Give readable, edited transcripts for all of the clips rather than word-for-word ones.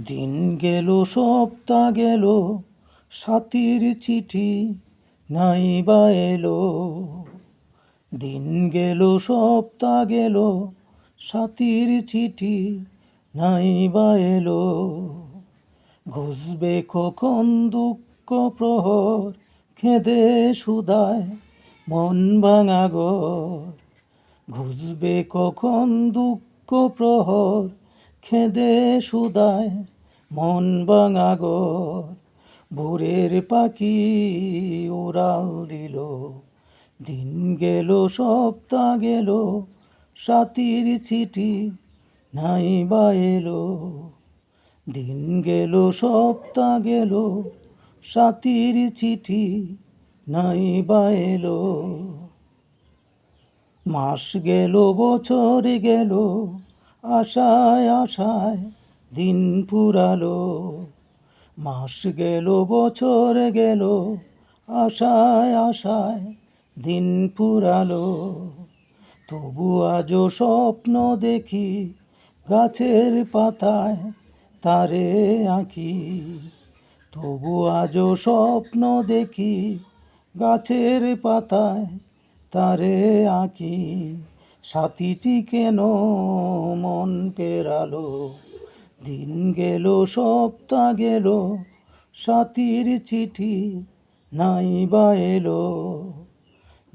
দিন গেল সপ্তাহ গেল, সাথীর চিঠি নাই বা এলো। দিন গেল সপ্তাহ গেল, সাথীর চিঠি নাই বা এলো। ঘুষবে কখন দুঃখ প্রহর, খেদে সুদায় মন ভাঙা ঘর। ঘুষবে কখন দুঃখ প্রহর, খেদে সুদায় মন ভাঙা ঘর। ভোরের পাখি উড়াল দিল, দিন গেল সপ্তাহ গেল, সাথীর চিঠি নাই বা এলো। দিন গেল সপ্তাহ গেল, সাথীর চিঠি নাই বা এলো। মাস গেল বছর গেল, আশায় আশায় দিন ফুরালো। মাস গেল বছর গেল, আশায় আশায় দিন ফুরালো। তবু আজও স্বপ্ন দেখি, গাছের পাতায় তারে আঁকি। তবু আজও স্বপ্ন দেখি, গাছের পাতায় তারে আঁকি। সাথীটি কেন মন পেরালো, দিন গেল সপ্তাহ গেল, সাথীর চিঠি নাই বা এলো।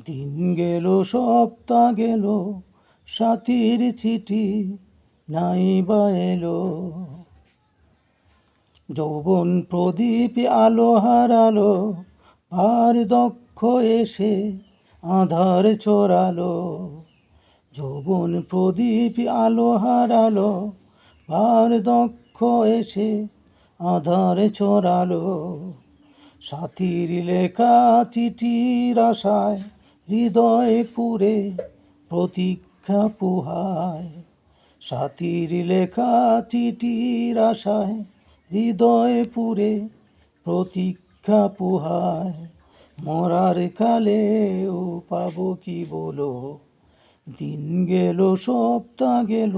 দিন গেল সপ্তাহ গেল, সাথীর চিঠি নাই বা এলো। যৌবন প্রদীপ আলো হারালো, আর দক্ষ এসে আধার চোরালো। যৌবন প্রদীপ আলো হারালো, আর দক্ষ এসে আধার চোরালো। সাথীর লেখা চিঠির আশায় হৃদয় পুরে প্রতীক্ষা পুহায়। সাথীর লেখা চিঠির আশায় হৃদয় পুরে প্রতীক্ষা পুহায়। মরার কালেও পাবো কি বলো, দিন গেল সপ্তাহ গেল,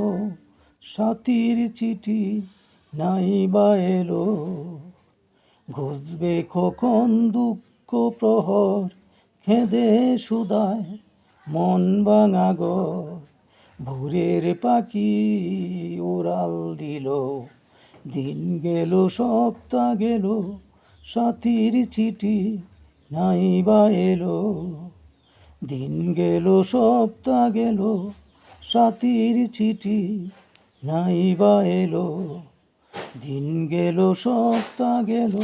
সাথীর চিঠি নাই বা এলো। ঘুষবে কখন দুঃখ প্রহর, খেদে সুদায় মন ভাঙা ঘর। ভোরের পাখি উড়াল দিল, দিন গেল সপ্তাহ গেল, সাথীর চিঠি নাই বা এলো। দিন গেল সপ্তাহ গেল, সাথীর চিঠি নাই বা এলো। দিন গেল সপ্তাহ গেল।